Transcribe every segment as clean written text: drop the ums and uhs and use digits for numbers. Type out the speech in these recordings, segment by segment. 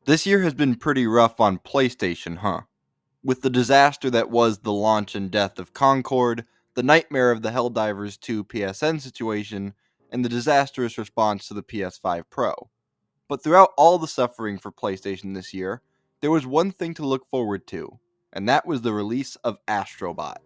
This year has been pretty rough on PlayStation, huh? With the disaster that was the launch and death of Concord, the nightmare of the Helldivers 2 PSN situation, and the disastrous response to the PS5 Pro. But throughout all the suffering for PlayStation this year, there was one thing to look forward to, and that was the release of Astrobot.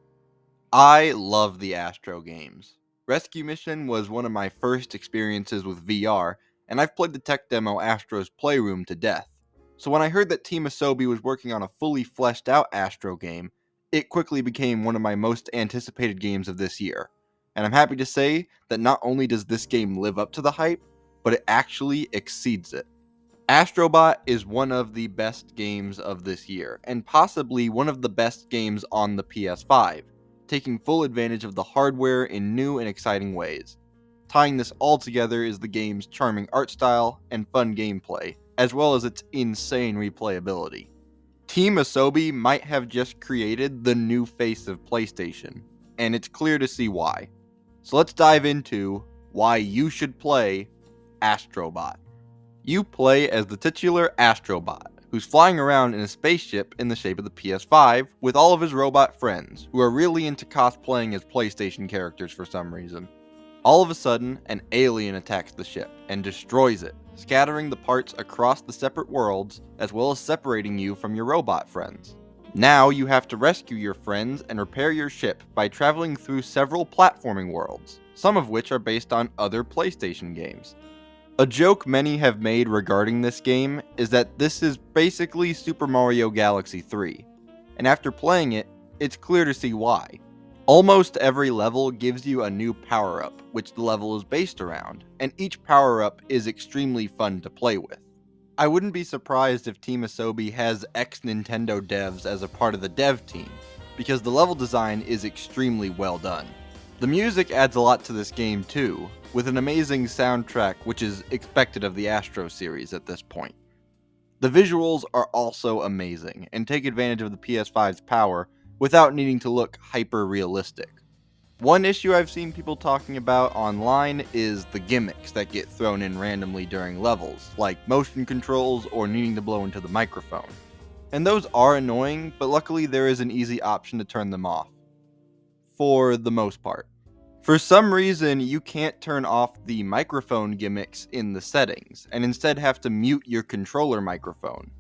I love the Astro games. Rescue Mission was one of my first experiences with VR, and I've played the tech demo Astro's Playroom to death. So when I heard that Team Asobi was working on a fully fleshed out Astro game, it quickly became one of my most anticipated games of this year. And I'm happy to say that not only does this game live up to the hype, but it actually exceeds it. Astrobot is one of the best games of this year, and possibly one of the best games on the PS5, taking full advantage of the hardware in new and exciting ways. Tying this all together is the game's charming art style and fun gameplay, as well as its insane replayability. Team Asobi might have just created the new face of PlayStation, and it's clear to see why. So let's dive into why you should play Astrobot. You play as the titular Astrobot, who's flying around in a spaceship in the shape of the PS5 with all of his robot friends, who are really into cosplaying as PlayStation characters for some reason. All of a sudden, an alien attacks the ship and destroys it, scattering the parts across the separate worlds, as well as separating you from your robot friends. Now you have to rescue your friends and repair your ship by traveling through several platforming worlds, some of which are based on other PlayStation games. A joke many have made regarding this game is that this is basically Super Mario Galaxy 3, and after playing it, it's clear to see why. Almost every level gives you a new power-up, which the level is based around, and each power-up is extremely fun to play with. I wouldn't be surprised if Team Asobi has ex-Nintendo devs as a part of the dev team, because the level design is extremely well done. The music adds a lot to this game too, with an amazing soundtrack which is expected of the Astro series at this point. The visuals are also amazing, and take advantage of the PS5's power without needing to look hyper-realistic. One issue I've seen people talking about online is the gimmicks that get thrown in randomly during levels, like motion controls or needing to blow into the microphone. And those are annoying, but luckily there is an easy option to turn them off. For the most part. For some reason, you can't turn off the microphone gimmicks in the settings, and instead have to mute your controller microphone.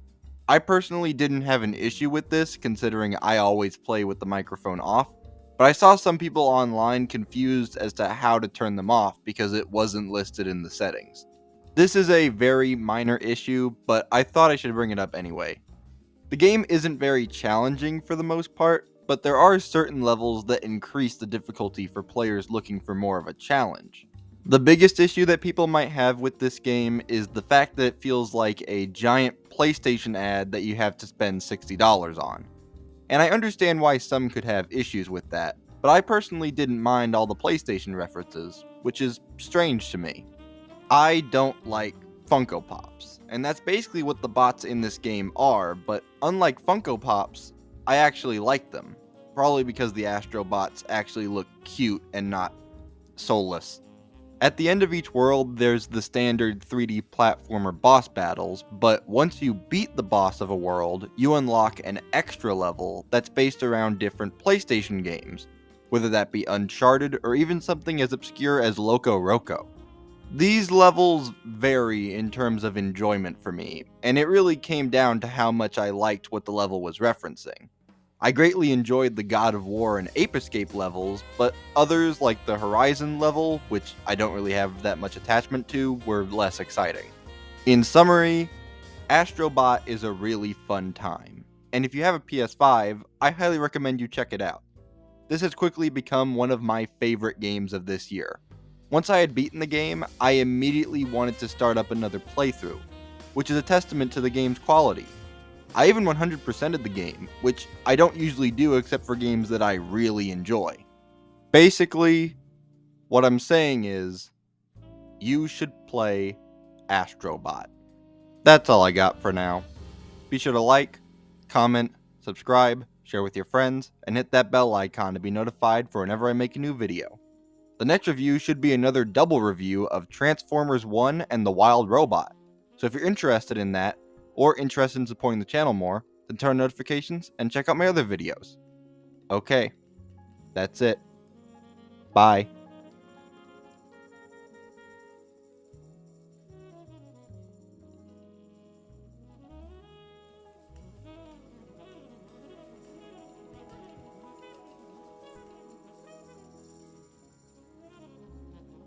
I personally didn't have an issue with this, considering I always play with the microphone off, but I saw some people online confused as to how to turn them off because it wasn't listed in the settings. This is a very minor issue, but I thought I should bring it up anyway. The game isn't very challenging for the most part, but there are certain levels that increase the difficulty for players looking for more of a challenge. The biggest issue that people might have with this game is the fact that it feels like a giant PlayStation ad that you have to spend $60 on. And I understand why some could have issues with that, but I personally didn't mind all the PlayStation references, which is strange to me. I don't like Funko Pops, and that's basically what the bots in this game are, but unlike Funko Pops, I actually like them. Probably because the Astro bots actually look cute and not soulless. At the end of each world, there's the standard 3D platformer boss battles, but once you beat the boss of a world, you unlock an extra level that's based around different PlayStation games, whether that be Uncharted or even something as obscure as Loco Roco. These levels vary in terms of enjoyment for me, and it really came down to how much I liked what the level was referencing. I greatly enjoyed the God of War and Ape Escape levels, but others like the Horizon level, which I don't really have that much attachment to, were less exciting. In summary, Astrobot is a really fun time, and if you have a PS5, I highly recommend you check it out. This has quickly become one of my favorite games of this year. Once I had beaten the game, I immediately wanted to start up another playthrough, which is a testament to the game's quality. I even 100%ed the game, which I don't usually do except for games that I really enjoy. Basically, what I'm saying is, you should play Astrobot. That's all I got for now. Be sure to like, comment, subscribe, share with your friends, and hit that bell icon to be notified for whenever I make a new video. The next review should be another double review of Transformers 1 and the Wild Robot, so if you're interested in that, or interested in supporting the channel more, then turn on notifications and check out my other videos. Okay, that's it. Bye.